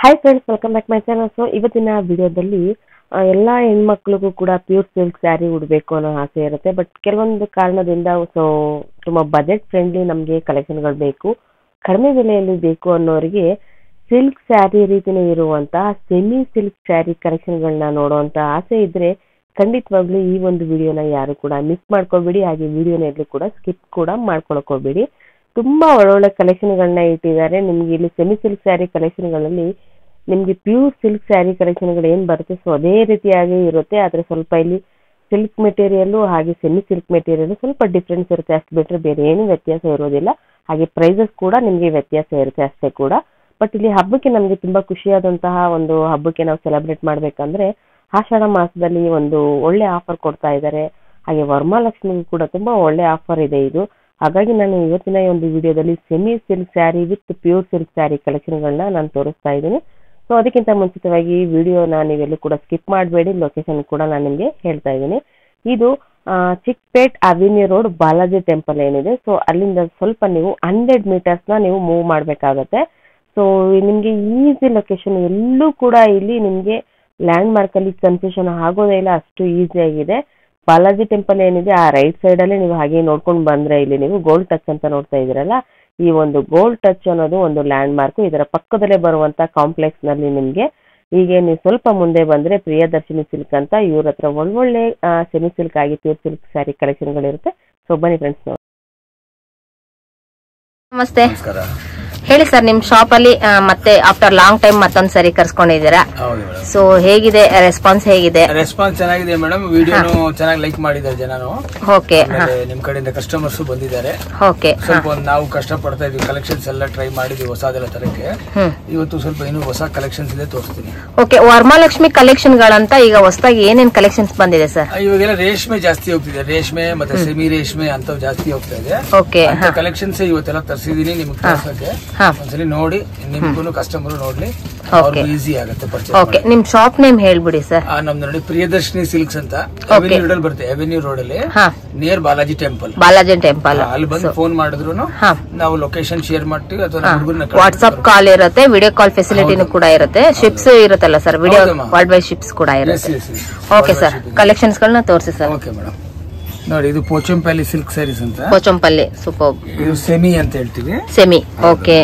Hi friends, welcome back my channel. So ಇವತ್ತಿನ ವಿಡಿಯೋದಲ್ಲಿ ಎಲ್ಲ ಹೆಣ್ಮಕ್ಳಿಗೂ ಕೂಡ ಪ್ಯೂರ್ ಸಿಲ್ಕ್ ಸ್ಯಾರಿ ಉಡಬೇಕು ಅನ್ನೋ ಆಸೆ ಇರುತ್ತೆ. ಬಟ್ ಕೆಲವೊಂದು ಕಾರಣದಿಂದ ತುಂಬ ಬಜೆಟ್ ಫ್ರೆಂಡ್ಲಿ ನಮಗೆ ಕಲೆಕ್ಷನ್ಗಳು ಬೇಕು, ಕಡಿಮೆ ಬೆಲೆಯಲ್ಲಿ ಬೇಕು ಅನ್ನೋರಿಗೆ ಸಿಲ್ಕ್ ಸ್ಯಾರಿ ರೀತಿಯೇ ಇರುವಂತಹ ಸೆಮಿ ಸಿಲ್ಕ್ ಸ್ಯಾರಿ ಕಲೆಕ್ಷನ್ಗಳನ್ನ ನೋಡುವಂತ ಆಸೆ ಇದ್ರೆ ಖಂಡಿತವಾಗ್ಲೂ ಈ ಒಂದು ವಿಡಿಯೋನ ಯಾರು ಕೂಡ ಮಿಸ್ ಮಾಡ್ಕೋಬೇಡಿ. ಹಾಗೆ ವಿಡಿಯೋನ ಎಲ್ಲೂ ಕೂಡ ಸ್ಕಿಪ್ ಕೂಡ ಮಾಡ್ಕೊಳಕೋಬೇಡಿ. ತುಂಬಾ ಒಳ್ಳೊಳ್ಳೆ ಕಲೆಕ್ಷನ್ಗಳನ್ನ ಇಟ್ಟಿದ್ದಾರೆ. ನಿಮ್ಗೆ ಇಲ್ಲಿ ಸೆಮಿ ಸಿಲ್ಕ್ ಸ್ಯಾರಿ ಕಲೆಕ್ಷನ್ಗಳಲ್ಲಿ ನಿಮ್ಗೆ ಪ್ಯೂರ್ ಸಿಲ್ಕ್ ಸ್ಯಾರಿ ಕಲೆಕ್ಷನ್ಗಳು ಏನ್ ಬರುತ್ತೆ ಸೊ ಅದೇ ರೀತಿಯಾಗಿ ಇರುತ್ತೆ. ಆದ್ರೆ ಸ್ವಲ್ಪ ಇಲ್ಲಿ ಸಿಲ್ಕ್ ಮೆಟೀರಿಯಲ್ ಹಾಗೆ ಸೆಮಿ ಸಿಲ್ಕ್ ಮೆಟೀರಿಯಲ್ ಸ್ವಲ್ಪ ಡಿಫ್ರೆನ್ಸ್ ಇರುತ್ತೆ, ಅಷ್ಟು ಬಿಟ್ರೆ ಬೇರೆ ಏನು ವ್ಯತ್ಯಾಸ ಇರೋದಿಲ್ಲ. ಹಾಗೆ ಪ್ರೈಸಸ್ ಕೂಡ ನಿಮ್ಗೆ ವ್ಯತ್ಯಾಸ ಇರುತ್ತೆ ಅಷ್ಟೇ ಕೂಡ. ಬಟ್ ಇಲ್ಲಿ ಹಬ್ಬಕ್ಕೆ ನಮ್ಗೆ ತುಂಬಾ ಖುಷಿಯಾದಂತಹ ಒಂದು ಹಬ್ಬಕ್ಕೆ ನಾವು ಸೆಲೆಬ್ರೇಟ್ ಮಾಡ್ಬೇಕಂದ್ರೆ ಆಷಾಢ ಮಾಸದಲ್ಲಿ ಒಂದು ಒಳ್ಳೆ ಆಫರ್ ಕೊಡ್ತಾ ಇದ್ದಾರೆ. ಹಾಗೆ ವರಮಹಾಲಕ್ಷ್ಮಿಗೂ ಕೂಡ ತುಂಬಾ ಒಳ್ಳೆ ಆಫರ್ ಇದೆ ಇದು. ಹಾಗಾಗಿ ನಾನು ಇವತ್ತಿನ ಈ ಒಂದು ವಿಡಿಯೋದಲ್ಲಿ semi silk saree with pure silk saree ಕಲೆಕ್ಷನ್ಗಳನ್ನ ನಾನು ತೋರಿಸ್ತಾ ಇದ್ದೀನಿ. ಸೊ ಅದಕ್ಕಿಂತ ಮುಂಚಿತವಾಗಿ ಈ ವಿಡಿಯೋನ ನೀವೆಲ್ಲೂ ಕೂಡ ಸ್ಕಿಪ್ ಮಾಡಬೇಡಿ. ಲೊಕೇಶನ್ ಕೂಡ ನಾನು ನಿಮಗೆ ಹೇಳ್ತಾ ಇದ್ದೀನಿ. ಇದು Chickpet avenue road Balaji temple ಏನಿದೆ, ಸೊ ಅಲ್ಲಿಂದ ಸ್ವಲ್ಪ ನೀವು 100 ಮೀಟರ್ಸ್ನ ನೀವು ಮೂವ್ ಮಾಡಬೇಕಾಗತ್ತೆ. ಸೊ ನಿಮಗೆ ಈಸಿ ಲೊಕೇಶನ್, ಎಲ್ಲೂ ಕೂಡ ಇಲ್ಲಿ ನಿಮಗೆ ಲ್ಯಾಂಡ್ ಮಾರ್ಕ್ ಅಲ್ಲಿ ಕನ್ಫ್ಯೂಷನ್ ಆಗೋದೇ ಇಲ್ಲ, ಅಷ್ಟು ಈಸಿ ಆಗಿದೆ. ಬಾಲಾಜಿ ಟೆಂಪಲ್ ಏನಿದೆ ಆ ರೈಟ್ ಸೈಡ್ ಅಲ್ಲಿ ನೀವು ಹಾಗೆ ನೋಡ್ಕೊಂಡು ಬಂದ್ರೆ ಇಲ್ಲಿ ನೀವು ಗೋಲ್ಡ್ ಟಚ್ ಅಂತ ನೋಡ್ತಾ ಇದ್ದೀರಲ್ಲ, ಈ ಒಂದು ಗೋಲ್ಡ್ ಟಚ್ ಅನ್ನೋದು ಒಂದು ಲ್ಯಾಂಡ್ ಮಾರ್ಕ್. ಇದರ ಪಕ್ಕದಲ್ಲೇ ಬರುವಂತ ಕಾಂಪ್ಲೆಕ್ಸ್ ನಲ್ಲಿ ನಿಮ್ಗೆ ಹೀಗೆ ನೀವು ಸ್ವಲ್ಪ ಮುಂದೆ ಬಂದ್ರೆ ಪ್ರಿಯದರ್ಶಿನಿ ಸಿಲ್ಕ್ ಅಂತ ಇವ್ರ ಹತ್ರ ಒಳ್ಳೊಳ್ಳೆ ಸೆಮಿ ಸಿಲ್ಕ್ ಆಗಿ ಪ್ಯೂರ್ ಸಿಲ್ಕ್ ಸ್ಯಾರಿ ಕಲೆಕ್ಷನ್ಗಳಿರುತ್ತೆ. ಸೊ ಬನ್ನಿ ಫ್ರೆಂಡ್ಸ್. ನಮಸ್ತೆ, ಹೇಳಿ ಸರ್, ನಿಮ್ ಶಾಪ್ ಅಲ್ಲಿ ಮತ್ತೆ ಆಫ್ಟರ್ ಲಾಂಗ್ ಟೈಮ್ ಮತ್ತೊಂದ್ ಸರಿ ಕರ್ಸ್ಕೊಂಡಿದ್ದೀರಾ. ಸೊ ಹೇಗಿದೆ ರೆಸ್ಪಾನ್ಸ್? ಹೇಗಿದೆ ರೆಸ್ಪಾನ್ಸ್? ಚೆನ್ನಾಗಿದೆ ಮೇಡಮ್. ವಿಡಿಯೋನು ಚೆನ್ನಾಗಿ ಲೈಕ್ ಮಾಡಿದ್ದಾರೆ ಜನನು. ಓಕೆ, ನಿಮ್ ಕಡೆಯಿಂದ ಕಸ್ಟಮರ್ಸ್ ಬಂದಿದ್ದಾರೆ. ಓಕೆ, ಸ್ವಲ್ಪ ನಾವು ಕಷ್ಟ ಪಡ್ತಾ ಇದೀವಿ, ಕಲೆಕ್ಷನ್ಸ್ ಎಲ್ಲ ಟ್ರೈ ಮಾಡಿದ್ವಿ ಹೊಸದೆಲ್ಲ ತರಕ್ಕೆ. ಇವತ್ತು ಸ್ವಲ್ಪ ಇನ್ನೂ ಹೊಸ ಕಲೆಕ್ಷನ್ಸ್ ಇದೆ, ತೋರಿಸ್ತೀನಿ. ಓಕೆ, ವರಮಹಾಲಕ್ಷ್ಮಿ ಕಲೆಕ್ಷನ್ ಗಳಂತ ಈಗ ಹೊಸದಾಗಿ ಏನೇನ್ ಕಲೆಕ್ಷನ್ಸ್ ಬಂದಿದೆ ಸರ್? ಇವಾಗೆಲ್ಲ ರೇಷ್ಮೆ ಜಾಸ್ತಿ ಹೋಗ್ತಿದೆ, ರೇಷ್ಮೆ ಮತ್ತೆ ಸೆಮಿ ರೇಷ್ಮೆ ಅಂತ ಜಾಸ್ತಿ ಹೋಗ್ತಾ ಇದೆ. ಓಕೆ, ಕಲೆಕ್ಷನ್ಸ್ ಇವತ್ತೆಲ್ಲ ತರಿಸಿದೀನಿ ನಿಮ್ಗೆ ತೋರ್ಸಕ್ಕೆ. ಒಂದ್ಸಲಿ ನೋಡಿ, ನಿಮ್ಗೂ ಕಸ್ಟಮರ್ ನೋಡ್ಲಿ, ಈಸಿ ಆಗುತ್ತೆ ಪರ್ಚೇಸ್. ಓಕೆ, ನಿಮ್ ಶಾಪ್ ನೇಮ್ ಹೇಳ್ಬಿಡಿ ಸರ್. ನಮ್ದು ನೋಡಿ ಪ್ರಿಯದರ್ಶಿನಿ ಸಿಲ್ಕ್ಸ್ ಅಂತ ಅವೆನ್ಯೂ ರೋಡ್ ಅಲ್ಲಿ ಬರುತ್ತೆ. ಅವೆನ್ಯೂ ರೋಡ್ ಅಲ್ಲಿ near Balaji temple. Balaji temple ಅಲ್ಲಿ ಬಂದು ಫೋನ್ ಮಾಡಿದ್ರು ನಾವು ಲೊಕೇಶನ್ ಶೇರ್ ಮಾಡ್ತೀವಿ, ಅಥವಾ ವಾಟ್ಸ್ಆಪ್ ಕಾಲ್ ಇರುತ್ತೆ, ವಿಡಿಯೋ ಕಾಲ್ ಫೆಸಿಲಿಟಿನೂ ಕೂಡ ಇರುತ್ತೆ. ಶಿಪ್ಸ್ ಇರುತ್ತಲ್ಲ sir, video world wide ships ಕೂಡ ಇರುತ್ತೆ. ಓಕೆ ಸರ್, ಕಲೆಕ್ಷನ್ಸ್ ಗಳನ್ನ ತೋರಿಸಿ ಸರ್. ಓಕೆ ಮೇಡಮ್, ನೋಡಿ ಇದು ಪೋಚಂಪಲ್ಲಿ ಸಿಲ್ಕ್ ಸ್ಯಾರೀಸ್ ಅಂತ. ಪೋಚಂಪಲ್ಲಿ ಸೂಪರ್. ಇದು ಸೆಮಿ ಅಂತ ಹೇಳ್ತೀವಿ. Semi, okay.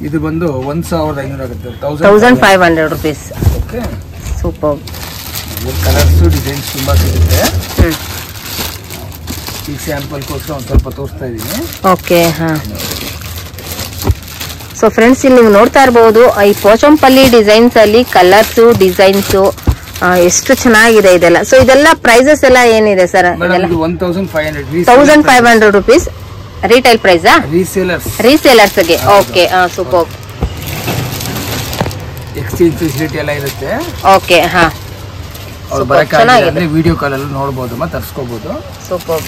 ಇದು ಬಂದು 1500 ಆಗುತ್ತೆ, 1500 rupees. Okay, super. Colours designs ತುಂಬಾ ಸಿಗುತ್ತೆ. ಈ ಸ್ಯಾಂಪಲ್ ಕೋಸ್ಕರ ಒಂದು ಸ್ವಲ್ಪ ತೋರಿಸ್ತಾ ಇದೀನಿ. ಓಕೆ, ಸೊ ಫ್ರೆಂಡ್ಸ್, ಇಲ್ಲಿ ನೀವು ನೋಡ್ತಾ ಇರಬಹುದು ಈ ಪೋಚಂಪಲ್ಲಿ ಡಿಸೈನ್ಸ್ ಅಲ್ಲಿ ಕಲರ್ಸ್ ಡಿಸೈನ್ಸ್ ಎಷ್ಟು ಚೆನ್ನಾಗಿದೆ ಇದೆಲ್ಲ. ಸೊ ಇದೆಲ್ಲ ಪ್ರೈಸಸ್ ಎಲ್ಲ ಏನಿದೆ sir? 1500 rupees retail price. Resellers ಗೆ. Okay, super. ಎಕ್ಸ್ಚೇಂಜ್ ಫೆಸಿಲಿಟಿ ಎಲ್ಲ ಇರುತ್ತೆ. ಓಕೆ, ಚೆನ್ನಾಗಿದೆ. ವಿಡಿಯೋ ಕಾಲ್ ಅಲ್ಲಿ ನೋಡಬಹುದು ಮತ್ತೆ ತರಿಸ್ಕೋಬಹುದು. ಸೂಪರ್.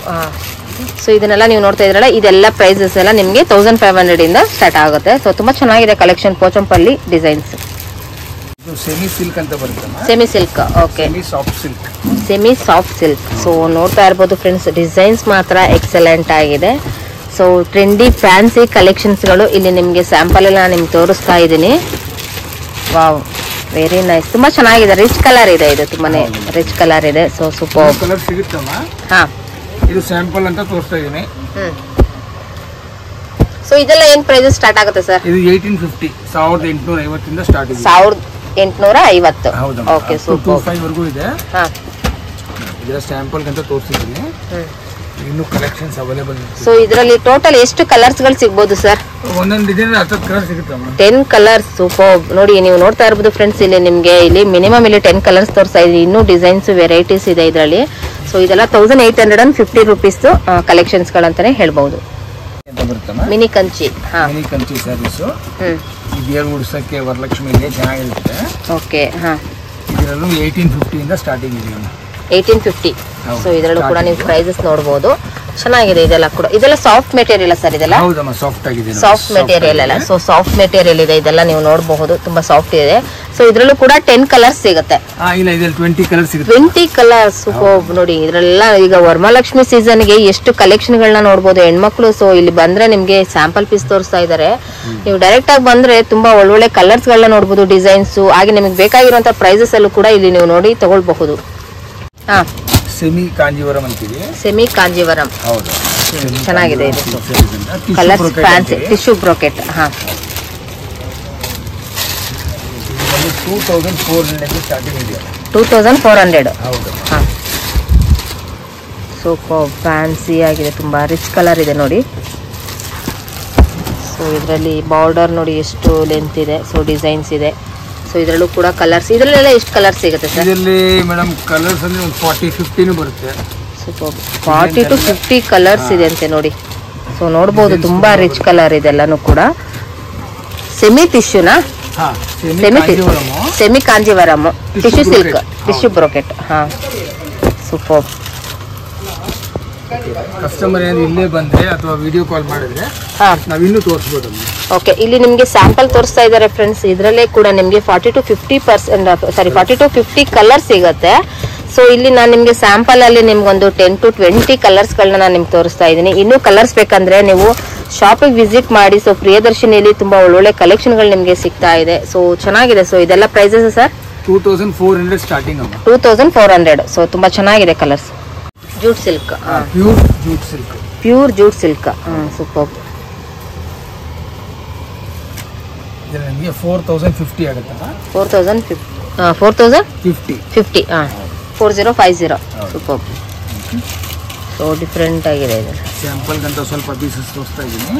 ಸೊ ಇದನ್ನೆಲ್ಲ ನೀವು ನೋಡ್ತಾ ಇದ್ರಲ್ಲ, ಇದೆಲ್ಲ ಪ್ರೈಸಸ್ ಎಲ್ಲ ನಿಮ್ಗೆ 1500 ಇಂದ ಸ್ಟಾರ್ಟ್ ಆಗುತ್ತೆ. ಸೊ ತುಂಬಾ ಚೆನ್ನಾಗಿದೆ collection Pochampally designs. Semi silk ಅಂತ ಬರುತ್ತೆ. Semi silk, okay. Semi soft silk. So ನೋಡ್ತಾ ಇರ್ಬೋದು ಫ್ರೆಂಡ್ಸ್, ಡಿಸೈನ್ಸ್ ಮಾತ್ರ ಎಕ್ಸಲೆಂಟ್ ಆಗಿದೆ. ಸೊ ಟ್ರೆಂಡಿ ಫ್ಯಾನ್ಸಿ ಕಲೆಕ್ಷನ್ಸ್ ಗಳು ಇಲ್ಲಿ ನಿಮ್ಗೆ ಸ್ಯಾಂಪಲ್ ಎಲ್ಲ ನಿಮ್ಗೆ ತೋರಿಸ್ತಾ ಇದ್ದೀನಿ. Wow, very nice. ತುಂಬಾ ಚೆನ್ನಾಗಿದೆ, ರಿಚ್ ಕಲರ್ ಇದೆ, ಇದು ತುಂಬಾನೇ ರಿಚ್ ಕಲರ್ ಇದೆ. ಸೊ ಸೂಪರ್ ಕಲರ್ ಸಿಗುತ್ತಮ್ಮ. ಇದು ಸ್ಯಾಂಪಲ್ ಅಂತ ತೋರಿಸ್ತಾ ಇದ್ದೀನಿ. ಸೊ ಇದೆಲ್ಲ ಏನ್ ಪ್ರೈಸ್ ಸ್ಟಾರ್ಟ್ ಆಗುತ್ತೆ ಸರ್? ಇದು 1850, 1850 ಇಂದ ಸ್ಟಾರ್ಟ್ ಇದೆ. 1850. Okay, super. 25 ವರೆಗೂ ಇದೆ. ಇದರ ಸ್ಯಾಂಪಲ್ ಅಂತ ತೋರಿಸಿದ್ದೀನಿ. ಇನ್ನು ಕಲೆಕ್ಷನ್ಸ್ ಅವೈಲೇಬಲ್ ಇದೆ. ಸೊ ಇದರಲ್ಲಿ ಟೋಟಲ್ ಎಷ್ಟು ಕಲರ್ಸ್ ಗಳು ಸಿಗಬಹುದು ಸರ್? ಒಂದೊಂದು ಡಿಸೈನ್ 10 ಕಲರ್ ಸಿಗುತ್ತೆ. 10 ಕಲರ್ಸ್. ಸೂಪರ್. ನೋಡಿ, ನೀವು ನೋಡ್ತಾ ಇರಬಹುದು ಫ್ರೆಂಡ್ಸ್, ಇಲ್ಲಿ ನಿಮ್ಗೆ ಇಲ್ಲಿ ಮಿನಿಮಮ್ ಇಲ್ಲಿ 10 ಕಲರ್ಸ್ ತೋರಿಸ್ತಾ ಇದೆ. ಇನ್ನೂ ಡಿಸೈನ್ಸ್ ವೆರೈಟೀಸ್ ಇದೆ ಇದರಲ್ಲಿ. ಸೊ ಇದೆಲ್ಲ 1850 rupees ಕಲೆಕ್ಷನ್ಸ್ ಗಳಂತಾನೆ ಹೇಳ್ಬಹುದು. ಮಿನಿ ಕಂಚಿ. ಮಿನಿ ಕಂಚಿ ಸ್ಯಾರೀಸ್. ಇದೆಲ್ಲ ಉಡ್ಸಕ್ಕೆ ವರಲಕ್ಷ್ಮಿಗೆ ಚೆನ್ನಾಗಿರುತ್ತೆ. ಓಕೆ, ಇದರಲ್ಲೂ 1850 ಇಂದ ಸ್ಟಾರ್ಟಿಂಗ್ ಇದೆ. 1850. ಸೊ ಇದರಲ್ಲೂ ಕೂಡ ನೀವು ಪ್ರೈಸಸ್ ನೋಡಬಹುದು. ಚೆನ್ನಾಗಿದೆ ಇದೆಲ್ಲ ಕೂಡ. ಇದೆಲ್ಲ ಸಾಫ್ಟ್ ಮೆಟೀರಿಯಲ್ ಸರ್? ಇದೆಲ್ಲ ಹೌದಮ್ಮ, ಸಾಫ್ಟ್ ಆಗಿದೆ. ಸಾಫ್ಟ್ ಮೆಟೀರಿಯಲ್ ಅಲ್ಲ. ಸೊ ಸಾಫ್ಟ್ ಮೆಟೀರಿಯಲ್ ಇದೆ ಇದೆಲ್ಲ, ನೀವು ನೋಡಬಹುದು, ತುಂಬಾ ಸಾಫ್ಟ್ ಇದೆ. ಸೊ ಇದ್ರಲ್ಲೂ ಕೂಡ 10 ಕಲರ್ಸ್ ಸಿಗುತ್ತೆ. ಇಲ್ಲ ಇದ್ರಲ್ಲಿ 20 ಕಲರ್ಸ್ ಸಿಗುತ್ತೆ. 20 ಕಲರ್ಸ್ ನೋಡಿ. ಇದ್ರೆಲ್ಲ ಈಗ ವರಮಹಾಲಕ್ಷ್ಮಿ ಸೀಸನ್ ಗೆ ಎಷ್ಟು ಕಲೆಕ್ಷನ್ ಗಳನ್ನ ನೋಡಬಹುದು ಹೆಣ್ಮಕ್ಳು. ಸೊ ಇಲ್ಲಿ ಬಂದ್ರೆ ನಿಮ್ಗೆ ಸ್ಯಾಂಪಲ್ ಪೀಸ್ ತೋರಿಸ್ತಾ ಇದಾರೆ. ನೀವು ಡೈರೆಕ್ಟ್ ಆಗಿ ಬಂದ್ರೆ ತುಂಬಾ ಒಳ್ಳೊಳ್ಳೆ ಕಲರ್ಸ್ ಗಳನ್ನ ನೋಡಬಹುದು, ಡಿಸೈನ್ಸ್. ಹಾಗೆ ನಿಮಗೆ ಬೇಕಾಗಿರುವಂತ ಪ್ರೈಸಸ್ ಅಲ್ಲೂ ಕೂಡ ಇಲ್ಲಿ ನೀವು ನೋಡಿ ತಗೊಳ್ಬಹುದು. ಸೆಮಿ ಕಾಂಜೀವರಂ ಅಂತೀವಿ. ಸೆಮಿ ಕಾಂಜೀವರಂ ಹೌದು, ಚೆನ್ನಾಗಿದೆ ಇದು. Colours fancy tissue brocade. 2400 starting ಇದೆ. 2400 ಹೌದು. ಸೂಪರ್ ಫ್ಯಾನ್ಸಿ ಆಗಿದೆ, ತುಂಬಾ ರಿಚ್ ಕಲರ್ ಇದೆ ನೋಡಿ. ಸೊ ಇದರಲ್ಲಿ ಬಾರ್ಡರ್ ನೋಡಿ ಎಷ್ಟು ಲೆಂತ್ ಇದೆ. ಸೊ ಡಿಸೈನ್ಸ್ ಇದೆ. ಸೊ ಇದರಲ್ಲೂ ಕೂಡ ಕಲರ್ಸ್. ಇದರಲ್ಲೆಲ್ಲ ಎಷ್ಟು ಕಲರ್ಸ್ ಸಿಗುತ್ತೆ ಸರ್? ಇದರಲ್ಲಿ ಮೇಡಮ್ ಕಲರ್ಸ್ ಅಂದ್ರೆ ಒಂದು 40-50 ಬರುತ್ತೆ. ಸೂಪರ್ 40 to 50 ಕಲರ್ಸ್ ಇದೆ ಅಂತೆ ನೋಡಿ. ಸೊ ನೋಡಬಹುದು ತುಂಬಾ ರಿಚ್ ಕಲರ್ ಇದೆಲ್ಲಾನು ಕೂಡ. ಸೆಮಿ ಟಿಶ್ಯೂನಾ? Semi Kanjeevaram tissue silk tissue brocade. Super. Customer ಏನು ಇಲ್ಲೇ ಬಂದ್ರೆ ಅಥವಾ ವಿಡಿಯೋ ಕಾಲ್ ಮಾಡಿದ್ರೆ ನಾವು ಇನ್ನೂ ತೋರಿಸಬಹುದು. ಓಕೆ, ಇಲ್ಲಿ ನಿಮಗೆ ಸ್ಯಾಂಪಲ್ ತೋರಿಸ್ತಾ ಇದ್ದಾರೆ ಫ್ರೆಂಡ್ಸ್. ಇದರಲ್ಲೇ ಕೂಡ ನಿಮಗೆ 40 to 50 ಕಲರ್ ಸಿಗುತ್ತೆ. ಸೊ ಇಲ್ಲಿ ನಾನು ನಿಮಗೆ ಸ್ಯಾಂಪಲ್ ಅಲ್ಲಿ ನಿಮ್ಗೊಂದು 10 to 20 ಕಲರ್ಸ್ ಗಳನ್ನ ನಾನು ನಿಮ್ಗೆ ತೋರಿಸ್ತಾ ಇದ್ದೀನಿ. ಇನ್ನೂ ಕಲರ್ಸ್ ಬೇಕಂದ್ರೆ ನೀವು ಶಾಪಿಗೆ ವಿಸಿಟ್ ಮಾಡಿ. ಸೊ ಪ್ರಿಯದರ್ಶಿನಿಯಲ್ಲಿ ತುಂಬಾ ಒಳ್ಳೊಳ್ಳೆ ಕಲೆಕ್ಷನ್ ಗಳು ನಿಮಗೆ ಸಿಗ್ತಾ ಇದೆ. ಸೊ ಚೆನ್ನಾಗಿದೆ. ಸೊ ಇದೆಲ್ಲ ಪ್ರೈಸಸ್ ಸರ್ 2400 ಸ್ಟಾರ್ಟಿಂಗ್. 2400. ಸೊ ತುಂಬಾ ಚೆನ್ನಾಗಿದೆ colours. Jute silk, pure jute silk. Super. ಇದು ನಿಮಗೆ 4050 ಆಗುತ್ತೆ. 4050. 4050. ಸೂಪರ್. ಸೊ ಡಿಫರೆಂಟ್ ಆಗಿದೆ ಇದು. ಸ್ಯಾಂಪಲ್ ಗಂತ ಸ್ವಲ್ಪ ಪೀಸಸ್ ತೋರಿಸ್ತಾ ಇದ್ದೀನಿ.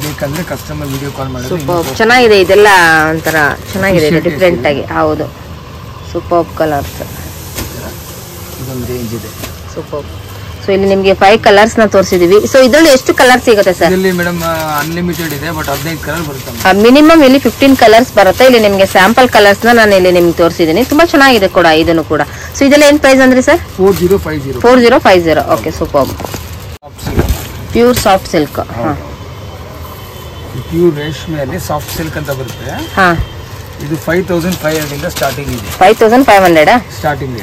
ಬೇಕಂದ್ರೆ ಕಸ್ಟಮರ್ ವಿಡಿಯೋ ಕಾಲ್ ಮಾಡಿ. ಸೂಪರ್ ಚೆನ್ನಾಗಿದೆ ಇದೆಲ್ಲ, ಒಂಥರ ಚೆನ್ನಾಗಿದೆ ಇದು ಡಿಫರೆಂಟ್ ಆಗಿ. ಹೌದು, ಸೂಪರ್ ಕಲರ್ಸ್. ಇದೊಂದು ರೇಂಜ್ ಇದೆ. ಸೂಪರ್. ಸೊ ಇಲ್ಲಿ ನಿಮಗೆ 5 ಕಲರ್ಸ್ ನ ತೋರಿಸಿದೀವಿ. ಸೊ ಇದರಲ್ಲಿ ಎಷ್ಟು ಕಲರ್ ಸಿಗುತ್ತೆ ಸರ್? ಇಲ್ಲಿ ಮೇಡಮ್ ಅನ್ಲಿಮಿಟೆಡ್ ಇದೆ, ಬಟ್ 15 ಕಲರ್ ಬರುತ್ತೆ. ಮಿನಿಮಮ್ ಇಲ್ಲಿ 15 ಕಲರ್ಸ್ ಬರುತ್ತೆ. ಇಲ್ಲಿ ನಿಮಗೆ ಸ್ಯಾಂಪಲ್ ಕಲರ್ಸ್ ನಾನು ಇಲ್ಲಿ ನಿಮ್ಗೆ ತೋರಿಸಿದ್ದೀನಿ. ತುಂಬಾ ಚೆನ್ನಾಗಿದೆ ಕೂಡ ಇದನ್ನು ಕೂಡ. ಸೊ ಇದೆಲ್ಲ ಏನ್ ಪ್ರೈಸ್ ಅಂದ್ರೆ sir? 4050. Okay, super. Pure soft silk. Pure ರೇಷ್ಮೆಯಲ್ಲಿ ಸಾಫ್ಟ್ ಸಿಲ್ಕ್ ಅಂತ ಬರುತ್ತೆ. ಇದು 5500 ಇಂದ ಸ್ಟಾರ್ಟಿಂಗ್ ಇದೆ. 5500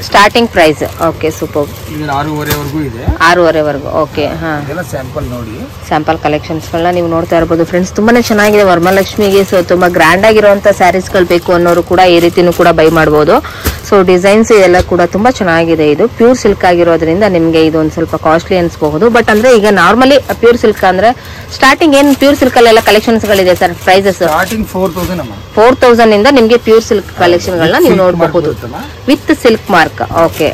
ಸ್ಟಾರ್ಟಿಂಗ್ ಪ್ರೈಸ್. Okay, super. ಇದು 6:30 ವರೆಗೂ ಇದೆ. 6:30 ವರೆಗೂ. ಓಕೆ. ಇದೆಲ್ಲ ಸ್ಯಾಂಪಲ್ ನೋಡಿ. ಸ್ಯಾಂಪಲ್ ಕಲೆಕ್ಷನ್ಸ್ ಗಳನ್ನ ನೀವು ನೋಡ್ತಾ ಇರಬಹುದು ಫ್ರೆಂಡ್ಸ್. ತುಂಬಾನೇ ಚೆನ್ನಾಗಿದೆ ವರಮಹಾಲಕ್ಷ್ಮಿಗೆ. ಸೊ ತುಂಬಾ ಗ್ರ್ಯಾಂಡ್ ಆಗಿರುವಂತ ಸ್ಯಾರೀಸ್ ಗಳು ಬೇಕು ಅನ್ನೋರು ಕೂಡ ಈ ರೀತಿನೂ ಕೂಡ ಬೈ ಮಾಡಬಹುದು. ಸೊ ಡಿಸೈನ್ಸ್ ಎಲ್ಲ ಕೂಡ ತುಂಬಾ ಚೆನ್ನಾಗಿದೆ. ಇದು ಪ್ಯೂರ್ ಸಿಲ್ಕ್ ಆಗಿರೋದ್ರಿಂದ ನಿಮ್ಗೆ ಇದು ಒಂದು ಸ್ವಲ್ಪ ಕಾಸ್ಟ್ಲಿ ಅನ್ಸಬಹುದು. ಬಟ್ ಅಂದ್ರೆ ಈಗ ನಾರ್ಮಲಿ ಪ್ಯೂರ್ ಸಿಲ್ಕ್ ಅಂದ್ರೆ ಸ್ಟಾರ್ಟಿಂಗ್ ಏನ್ ಪ್ಯೂರ್ ಸಿಲ್ಕ್ ಅಲ್ಲೆಲ್ಲ ಕಲೆಕ್ಷನ್ಸ್ ಗಳಿದೆ ಸರ್? ಪ್ರೈಸಸ್ ಸ್ಟಾರ್ಟಿಂಗ್ 4000 ಇಂದ ನಿಮ್ಗೆ ಪ್ಯೂರ್ ಸಿಲ್ಕ್ ಕಲೆಕ್ಷನ್ ಗಳನ್ನ ನೀವು ನೋಡಬಹುದು with silk mark. Okay.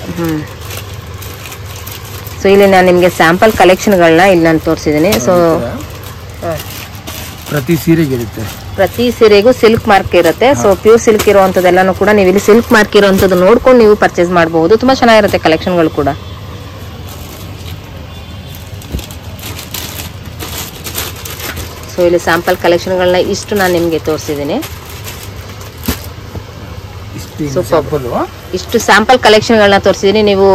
So ಇಲ್ಲಿ ನಾನು ನಿಮ್ಗೆ ಸ್ಯಾಂಪಲ್ ಕಲೆಕ್ಷನ್ ಗಳನ್ನ ಇಲ್ಲಿ ನಾನು ತೋರಿಸಿದ್ದೀನಿ. ಸೊ ಪ್ರತಿ ಸೀರೆಗೂ ಸಿಲ್ಕ್ ಮಾರ್ಕ್ ಇರುತ್ತೆ. ಸೊ ಪ್ಯೂರ್ ಸಿಲ್ಕ್ ಇರುವಂತದೆಲ್ಲಾನು ಕೂಡ ನೀವು ಇಲ್ಲಿ ಸಿಲ್ಕ್ ಮಾರ್ಕ್ ಇರುವಂತದ್ದು ನೋಡ್ಕೊಂಡು ನೀವು ಪರ್ಚೇಸ್ ಮಾಡಬಹುದು. ತುಂಬಾ ಚೆನ್ನಾಗಿರುತ್ತೆ ಕಲೆಕ್ಷನ್ ಗಳು ಕೂಡ. ಸೊ ಇಲ್ಲಿ ಸ್ಯಾಂಪಲ್ ಕಲೆಕ್ಷನ್ ಗಳನ್ನ ಇಷ್ಟು ನಾನು ನಿಮ್ಗೆ ತೋರಿಸಿದ್ದೀನಿ. ಇಷ್ಟು ಸ್ಯಾಂಪಲ್ ಕಲೆಕ್ಷನ್ ಗಳನ್ನ ತೋರಿಸಿದೀನಿ. ನೀವು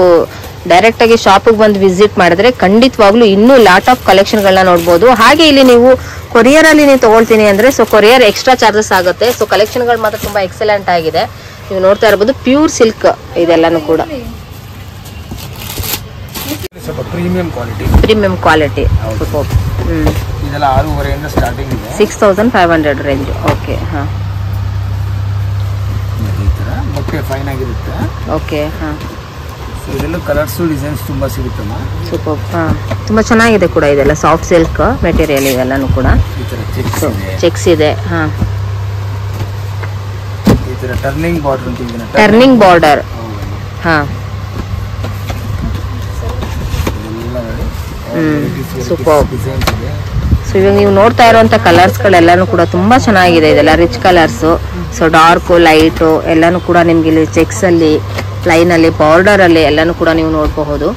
ಡೈರೆಕ್ಟ್ ಆಗಿ ಶಾಪಿಗೆ ಬಂದು ವಿಸಿಟ್ ಮಾಡಿದ್ರೆ ಖಂಡಿತವಾಗ್ಲೂ ಇನ್ನೂ ಲಾಟ್ ಆಫ್ ಕಲೆಕ್ಷನ್ ಗಳನ್ನ ನೋಡಬಹುದು. ಹಾಗೆ ಇಲ್ಲಿ ನೀವು ಕೊರಿಯರ್ ಅಲ್ಲಿ ನೀವು ತಗೊಳ್ತೀನಿ ಅಂದ್ರೆ ಸೊ ಕೊರಿಯರ್ ಎಕ್ಸ್ಟ್ರಾ ಚಾರ್ಜಸ್ ಆಗುತ್ತೆ. ಸೊ ಕಲೆಕ್ಷನ್ ಗಳು ಮಾತ್ರ ತುಂಬಾ ಎಕ್ಸಲೆಂಟ್ ಆಗಿದೆ. ನೀವು ನೋಡ್ತಾ ಇರಬಹುದು ಪ್ಯೂರ್ ಸಿಲ್ಕ್ ಇದೆಲ್ಲಾನು ಕೂಡ ಪ್ರೀಮಿಯಂ ಕ್ವಾಲಿಟಿ. ಇದೆಲ್ಲ 6:30 ಇಂದ ಸ್ಟಾರ್ಟಿಂಗ್ ಇದೆ. 6500 ರೇಂಜ್. ಓಕೆ. ಬಟ್ಟೆ ಫೈನ್ ಆಗಿರುತ್ತೆ. ಓಕೆ. ಇದೆಲ್ಲ ಕಲರ್ಸ್ ಡಿಸೈನ್ಸ್ ತುಂಬಾ ಸಿಗುತ್ತಮ್ಮ. ಸೂಪರ್. ತುಂಬಾ ಚೆನ್ನಾಗಿದೆ ಕೂಡ ಇದೆಲ್ಲ ಸಾಫ್ಟ್ ಸಿಲ್ಕ್ ಮೆಟೀರಿಯಲ್ ಇದೆಲ್ಲಾನು ಕೂಡ. ಚೆಕ್ಸ್ ಇದೆ. ಈ ತರ ಟರ್ನಿಂಗ್ ಬಾರ್ಡರ್ ಅಂತ ಇದೆ. Turning border. ಸೂಪರ್. ಸೊ ಇವಾಗ ನೀವು ನೋಡ್ತಾ ಇರುವಂತ ಕಲರ್ಸ್ ಗಳೆಲ್ಲಾನು ಕೂಡ ತುಂಬಾ ಚೆನ್ನಾಗಿದೆ. ಇದೆಲ್ಲ rich colours. So dark light ಎಲ್ಲಾನು ಕೂಡ ನಿಮ್ಗೆ ಇಲ್ಲಿ ಚೆಕ್ಸ್ ಅಲ್ಲಿ ಲೈನ್ ಅಲ್ಲಿ ಬಾರ್ಡರ್ ಅಲ್ಲಿ ಎಲ್ಲಾನು ಕೂಡ ನೀವು ನೋಡಬಹುದು.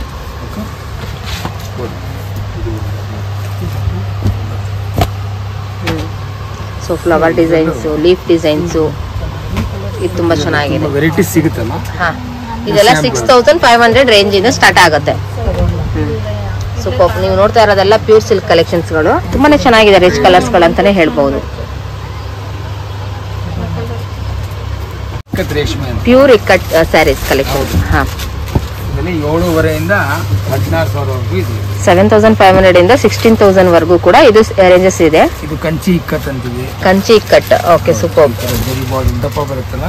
So flower designs, leaf designs ಇದು ತುಂಬಾ ಚೆನ್ನಾಗಿದೆ. ವೆರೈಟೀಸ್ ಸಿಗುತ್ತಲ್ಲ. ಇದೆಲ್ಲ 6500 ರೇಂಜ್ ಇಂದ ಸ್ಟಾರ್ಟ್ ಆಗುತ್ತೆ. ಸೂಪರ್. ನೀವು ನೋಡ್ತಾ ಇರೋದೆಲ್ಲ ಪ್ಯೂರ್ ಸಿಲ್ಕ್ ಕಲೆಕ್ಷನ್ಸ್ ಗಳು ತುಂಬಾನೇ ಚೆನ್ನಾಗಿದೆ. ರಿಚ್ ಕಲರ್ಸ್ ಗಳು ಅಂತಾನೆ ಹೇಳ್ಬಹುದು. ಇಕ್ಕತ್ ರೇಷ್ಮೆ ಅಂತ. Pure ikat sarees collection. ಹಾ, ಇದರಲ್ಲಿ 7,500 ಇಂದ 16,000 ಇದೆ. 7,500 ಇಂದ 16,000 ವರೆಗೂ ಕೂಡ ಇದು ರೇಂಜಸ್ ಇದೆ. ಇದು ಕಂಚಿ ಇಕ್ಕತ್ ಅಂತೀವಿ. Kanchi ikat. Okay, super. Zari body ದಪ್ಪ ಬರುತ್ತಲ್ಲ,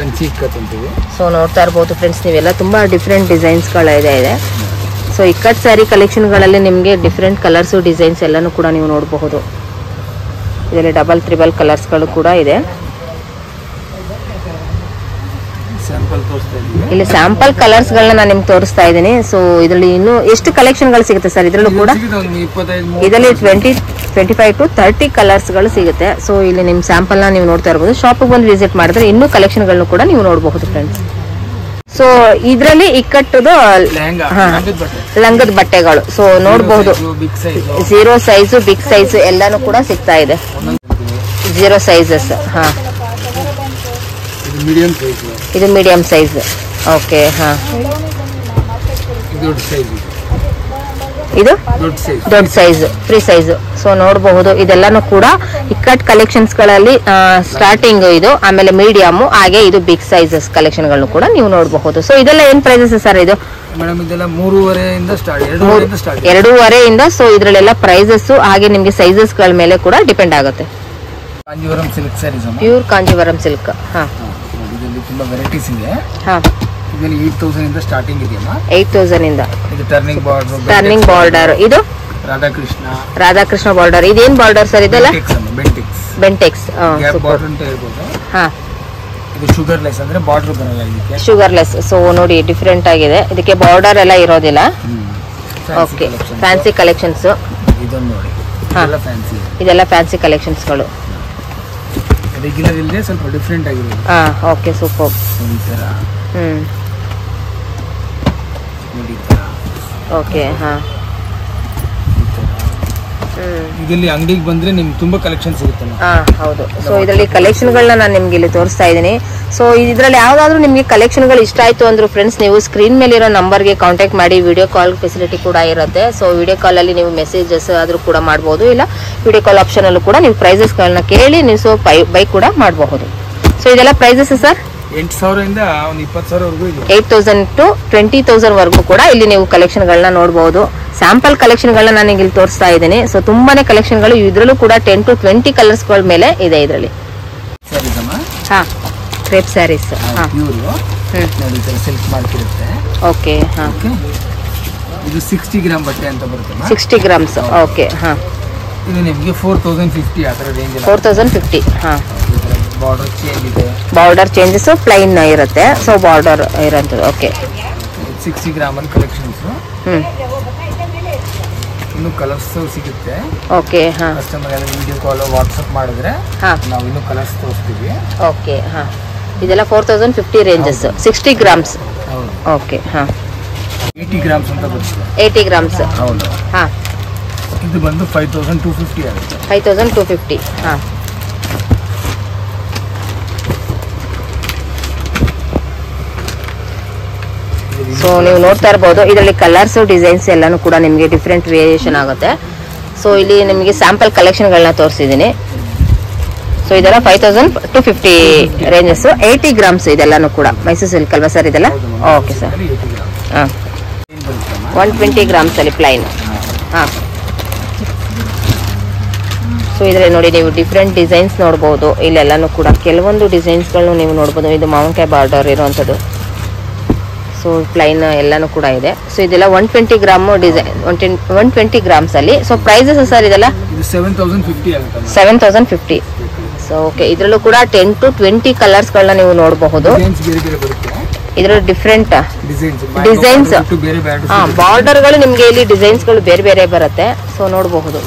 ಕಂಚಿ ಇಕ್ಕತ್ ಅಂತೀವಿ. ಸೊ ನೋಡ್ತಾ ಇರ್ಬೋದು ಫ್ರೆಂಡ್ಸ್, ನೀವೆಲ್ಲ ತುಂಬಾ ಡಿಫ್ರೆಂಟ್ ಡಿಸೈನ್ಸ್ ಇದೆ. ಸೊ ಇಕ್ಕಟ್ ಸ್ಯಾರಿ ಕಲೆಕ್ಷನ್ ಗಳಲ್ಲಿ ನಿಮಗೆ ಡಿಫ್ರೆಂಟ್ ಕಲರ್ಸ್ ಡಿಸೈನ್ಸ್ ಎಲ್ಲಾನು ಕೂಡ ನೀವು ನೋಡಬಹುದು. ಇದರಲ್ಲಿ ಡಬಲ್ ತ್ರಿಬಲ್ ಕಲರ್ಸ್ ಗಳು ಕೂಡ ಇದೆ. ಇಲ್ಲಿ ಸ್ಯಾಂಪಲ್ ಕಲರ್ಸ್ ಗಳನ್ನ ನಾನು ನಿಮ್ಗೆ ತೋರಿಸ್ತಾ ಇದ್ದೀನಿ. ಸೊ ಇದರಲ್ಲಿ ಇನ್ನು ಎಷ್ಟು ಕಲೆಕ್ಷನ್ ಗಳು ಸಿಗುತ್ತೆ ಸರ್? ಇದರಲ್ಲೂ ಕೂಡ ಇದರಲ್ಲಿ 25 to 30 ಕಲರ್ಸ್ ಗಳು ಸಿಗುತ್ತೆ. ಸೊ ಇಲ್ಲಿ ನಿಮ್ ಸ್ಯಾಂಪಲ್ ನ ನೀವು ನೋಡ್ತಾ ಇರಬಹುದು. ಶಾಪಿಗೆ ಬಂದು ವಿಸಿಟ್ ಮಾಡಿದ್ರೆ ಇನ್ನೂ ಕಲೆಕ್ಷನ್ ಗಳನ್ನು ಕೂಡ ನೀವು ನೋಡಬಹುದು ಫ್ರೆಂಡ್ಸ್. ಸೊ ಇದರಲ್ಲಿ ಇಕ್ಕಟ್ಟದು ಲಂಗದ ಬಟ್ಟೆಗಳು ಸೊ ನೋಡಬಹುದು. 0 ಸೈಜ್, ಬಿಗ್ ಸೈಜ್ ಎಲ್ಲಾನು ಕೂಡ ಸಿಗ್ತಾ ಇದೆ. 0 ಸೈಜಸ್. ಹಾ, ಇದು ಮೀಡಿಯಂ ಸೈಜ್. ಓಕೆ. ಹಾ, ಇದು ದೊಡ್ಡ ಸೈಜ್, ಫ್ರೀ ಸೈಜ್. ಸೊ ನೋಡಬಹುದು ಇದೆಲ್ಲಾನು ಕೂಡ ಇಕ್ಕಟ್ ಕಲೆಕ್ಷನ್ಸ್ ಗಳಲ್ಲಿ ಸ್ಟಾರ್ಟಿಂಗ್ ಇದು, ಆಮೇಲೆ ಮೀಡಿಯಂ, ಹಾಗೆ ಇದು ಬಿಗ್ ಸೈಜಸ್ ಕಲೆಕ್ಷನ್ ಗಳನ್ನು ಕೂಡ ನೀವು ನೋಡಬಹುದು. ಸೊ ಇದೆಲ್ಲ ಏನ್ ಪ್ರೈಸಸ್ ಸರ್? ಇದು ಮೇಡಮ್ ಇದೆಲ್ಲ 3,500 ಸ್ಟಾರ್ಟ್. 2,500. ಸೊ ಇದ್ರಲ್ಲೆಲ್ಲ ಪ್ರೈಸಸ್ ಹಾಗೆ ನಿಮ್ಗೆ ಸೈಜಸ್ ಗಳ ಮೇಲೆ ಕೂಡ ಡಿಪೆಂಡ್ ಆಗುತ್ತೆ. Kanjeevaram silk sarees, pure Kanjeevaram silk. ಹಾ, ಇದರಲ್ಲಿ ತುಂಬಾ ವೆರೈಟೀಸ್ ಇದೆ. ಹಾ, ಇದರಲ್ಲಿ 8,000 ಇಂದ ಸ್ಟಾರ್ಟಿಂಗ್ ಇದೆಯಮ್ಮ. 8,000 ಇಂದ. ಇದು ಟರ್ನಿಂಗ್ ಬಾರ್ಡರ್. ಇದು ರಾಧಾಕೃಷ್ಣ ಬಾರ್ಡರ್. ಇದೇನ್ ಬಾರ್ಡರ್ ಸರ್? ಇದೆಲ್ಲ ಬೆಂಟೆಕ್ಸ್. ಬಾರ್ಡರ್ ಅಂತ ಹೇಳ್ಬೋದು. ಹಾ, ಇದು ಶುಗರ್ಲೆಸ್ ಅಂದ್ರೆ ಬಾರ್ಡರ್ ಬರಲ್ಲ ಇದಕ್ಕೆ. ಶುಗರ್ಲೆಸ್. ಸೊ ನೋಡಿ ಡಿಫ್ರೆಂಟ್ ಆಗಿದೆ. ಇದಕ್ಕೆ ಬಾರ್ಡರ್ ಎಲ್ಲ ಇರೋದಿಲ್ಲ. Okay, fancy collections. ಇದೊಂದು ನೋಡಿ, ಇದೆಲ್ಲ ಫ್ಯಾನ್ಸಿ ಕಲೆಕ್ಷನ್ಸ್ ಗಳು. ರೆಗ್ಯುಲರ್ ಇಲ್ಲದೆ ಸ್ವಲ್ಪ ಡಿಫರೆಂಟ್ ಆಗಿದೆ. ಹಾ, ಓಕೆ, ಸೂಪರ್. ಈ ತರ. ಓಕೆ. ಹಾ, ಇದರಲ್ಲಿ ಅಂಗಡಿಗೆ ಬಂದ್ರೆ ನಿಮ್ಗೆ ತುಂಬಾ ಕಲೆಕ್ಷನ್ ಸಿಗುತ್ತೆ. ಹಾ, ಹೌದು. ಸೊ ಇದರಲ್ಲಿ ಕಲೆಕ್ಷನ್ ಗಳನ್ನ ನಾನು ನಿಮ್ಗೆ ಇಲ್ಲಿ ತೋರಿಸ್ತಾ ಇದ್ದೀನಿ. ಸೊ ಇದರಲ್ಲಿ ಯಾವ್ದಾದ್ರು ನಿಮ್ಗೆ ಕಲೆಕ್ಷನ್ ಗಳು ಇಷ್ಟ ಆಯ್ತು ಅಂದ್ರೆ ಫ್ರೆಂಡ್ಸ್, ನೀವು ಸ್ಕ್ರೀನ್ ಮೇಲೆ ಇರೋ ನಂಬರ್ಗೆ ಕಾಂಟ್ಯಾಕ್ಟ್ ಮಾಡಿ. ವಿಡಿಯೋ ಕಾಲ್ ಫೆಸಿಲಿಟಿ ಕೂಡ ಇರುತ್ತೆ. ಸೊ ವಿಡಿಯೋ ಕಾಲ್ ಅಲ್ಲಿ ನೀವು ಮೆಸೇಜಸ್ ಆದ್ರೂ ಕೂಡ ಮಾಡಬಹುದು, ಇಲ್ಲ ವಿಡಿಯೋ ಕಾಲ್ ಆಪ್ಷನ್ ಅಲ್ಲೂ ಕೂಡ ನೀವು ಪ್ರೈಸಸ್ ಗಳನ್ನ ಕೇಳಿ ನೀವು ಸೊ ಬೈ ಕೂಡ ಮಾಡಬಹುದು. ಸೊ ಇದೆಲ್ಲ ಪ್ರೈಸಸ್ ಸರ್ 8,000 ಇಂದ 20,000 ವರೆಗೂ ಇದೆ. 8,000 to 20,000 ವರೆಗೂ ಕೂಡ ಇಲ್ಲಿ ನೀವು ಕಲೆಕ್ಷನ್ ಗಳನ್ನ ನೋಡಬಹುದು. ಸ್ಯಾಂಪಲ್ ಕಲೆಕ್ಷನ್ ಗಳನ್ನ ನಾನು ಇಲ್ಲಿ ತೋರಿಸ್ತಾ ಇದ್ದೀನಿ. ಸೊ ತುಂಬಾನೇ ಕಲೆಕ್ಷನ್ ಗಳು ಇದ್ರಲ್ಲೂ ಕೂಡ 10 to 20 ಕಲರ್ಸ್ ಗಳ ಮೇಲೆ ಇದೆ ಇದರಲ್ಲಿ. ಹಾ, ಕ್ರೇಪ್ ಸ್ಯಾರೀಸ್. ಹಾ, ಸಿಲ್ಕ್ ಮಾರ್ಕ್ ಇರುತ್ತೆ. ಓಕೆ. ಹಾ, ಇದು 60 ಗ್ರಾಮ್ ಬಟ್ಟೆ ಅಂತ ಬರುತ್ತೆ. 60 ಗ್ರಾಮ್ಸ್. ಓಕೆ. ಹಾ, ಇದು ನಿಮಗೆ 4,050 ಆ ತರ ರೇಂಜ್. 4,050. ಹಾ, ಬಾರ್ಡರ್ ಚೇಂಜ್ ಇದೆ. ಬಾರ್ಡರ್ ಚೇಂಜಸ್ ಪ್ಲೈನ್ ಇರುತ್ತೆ. ಸೊ ಬಾರ್ಡರ್ ಇರೋಂಥದ್ದು. ಓಕೆ. 60 ಗ್ರಾಮ್ ಅಲ್ಲಿ ಕಲೆಕ್ಷನ್ಸ್. ಇನ್ನು ಕಲರ್ಸ್ ಸಿಗುತ್ತೆ. ಓಕೆ. ಹಾ, ಕಸ್ಟಮರ್ ಎಲ್ಲ ವಿಡಿಯೋ ಕಾಲ್ ವಾಟ್ಸ್ಆಪ್ ಮಾಡಿದ್ರೆ ನಾವು ಇನ್ನು ಕಲರ್ಸ್ ತೋರಿಸ್ತೀವಿ. ಓಕೆ. ಹಾ, ಇದೆಲ್ಲ 4,050 ರೇಂಜಸ್. 60 ಗ್ರಾಮ್ಸ್. ಓಕೆ. ಹಾ, 80 ಗ್ರಾಮ್ಸ್ ಅಂತ ಬರುತ್ತೆ. 80 ಗ್ರಾಮ್ಸ್. ಹೌದು. ಹಾ, ಇದು ಬಂದು 5,250 ಆಗುತ್ತೆ. 5,250. ಹಾ, ಸೊ ನೀವು ನೋಡ್ತಾ ಇರಬಹುದು ಇದರಲ್ಲಿ ಕಲರ್ಸ್ ಡಿಸೈನ್ಸ್ ಎಲ್ಲಾನು ಕೂಡ ನಿಮಗೆ ಡಿಫ್ರೆಂಟ್ ವೇರಿಯೇಷನ್ ಆಗುತ್ತೆ. ಸೊ ಇಲ್ಲಿ ನಿಮಗೆ ಸ್ಯಾಂಪಲ್ ಕಲೆಕ್ಷನ್ ಗಳನ್ನ ತೋರಿಸಿದ್ದೀನಿ. ಸೊ ಇದೆಲ್ಲ 5,250 ರೇಂಜಸ್. 80 ಗ್ರಾಮ್ಸ್ ಇದೆಲ್ಲಾನು ಕೂಡ ಮೈಸೂರು ಸಿಲ್ಕ್ ಅಲ್ವಾ ಸರ್ ಇದೆಲ್ಲ? Okay sir. ಹಾ, 120 ಗ್ರಾಮ್ಸ್ ಅಲ್ಲಿ ಪ್ಲೈನ್. ಹಾ, ಸೊ ಇದ್ರಲ್ಲಿ ನೋಡಿ ನೀವು ಡಿಫ್ರೆಂಟ್ ಡಿಸೈನ್ಸ್ ನೋಡಬಹುದು. ಇಲ್ಲೆಲ್ಲಾನು ಕೂಡ ಕೆಲವೊಂದು ಡಿಸೈನ್ಸ್ ಗಳನ್ನು ನೀವು ನೋಡಬಹುದು. ಇದು ಮಾವಿನಕಾಯಿ ಬಾರ್ಡರ್ ಇರುವಂತದ್ದು. ಸೊ ಪ್ಲೈನ್ ಎಲ್ಲಾನು ಕೂಡ ಇದೆ. ಸೊ ಇದೆಲ್ಲ 120 ಗ್ರಾಮ್ ಡಿಸೈನ್, 120 ಗ್ರಾಮ್ಸ್ ಅಲ್ಲಿ. ಸೊ ಪ್ರೈಸಸ್ ಸರ್ ಇದೆಲ್ಲ 7,050. So okay. ಇದ್ರಲ್ಲೂ ಕೂಡ 10 to 20 ಕಲರ್ಸ್ ಗಳನ್ನ ನೀವು ನೋಡಬಹುದು. ಇದ್ರ ಡಿಫ್ರೆಂಟ್ ಡಿಸೈನ್ಸ್. ಬಾರ್ಡರ್ ಗಳು ನಿಮ್ಗೆ ಇಲ್ಲಿ ಡಿಸೈನ್ಸ್ ಗಳು ಬೇರೆ ಬೇರೆ ಬರುತ್ತೆ. ಸೊ ನೋಡಬಹುದು.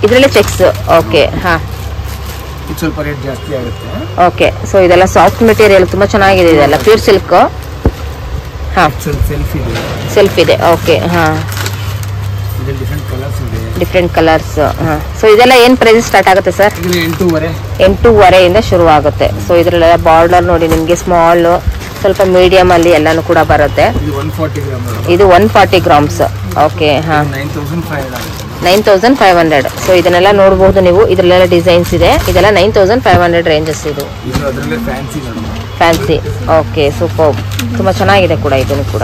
ಇದ್ರಲ್ಲಿ ಚೆಕ್ಸ್. ಓಕೆ. ಹಾ, ಸ್ವಲ್ಪ ರೇಟ್ ಜಾಸ್ತಿ ಆಗುತ್ತೆ. ಓಕೆ. ಸೊ ಇದೆಲ್ಲ ಸಾಫ್ಟ್ ಮೆಟೀರಿಯಲ್ ತುಂಬಾ ಚೆನ್ನಾಗಿದೆ. ಇದೆಲ್ಲ ಪ್ಯೂರ್ ಸಿಲ್ಕ್. ಹಾ, ಸೆಲ್ಫ್ ಇದೆ. ಓಕೆ. ಹಾ, ಡಿಫ್ರೆಂಟ್ ಕಲರ್ಸ್. ಹಾ, ಸೊ ಇದೆಲ್ಲ ಏನ್ ಪ್ರೈಸ್ ಸ್ಟಾರ್ಟ್ ಆಗುತ್ತೆ ಸರ್? 8,500 ಇಂದ ಶುರು ಆಗುತ್ತೆ. ಸೊ ಇದ್ರಲ್ಲೆಲ್ಲ ಬಾರ್ಡರ್ ನೋಡಿ ನಿಮ್ಗೆ ಸ್ಮಾಲ್ ಸ್ವಲ್ಪ ಮೀಡಿಯಂ ಅಲ್ಲಿ ಎಲ್ಲಾನು ಕೂಡ ಬರುತ್ತೆ. ಇದು 140 ಗ್ರಾಮ್ಸ್. ಓಕೆ, ಹಾ, 9500. ಸೊ ಇದನ್ನೆಲ್ಲ ನೋಡಬಹುದು ನೀವು. ಇದರಲ್ಲೆಲ್ಲ ಡಿಸೈನ್ಸ್ ಇದೆ. ಇದೆಲ್ಲ 9500 ರೇಂಜಸ್. ಇದು ಫ್ಯಾನ್ಸಿ. Okay, super. ತುಂಬಾ ಚೆನ್ನಾಗಿದೆ ಕೂಡ ಇದನ್ನು ಕೂಡ.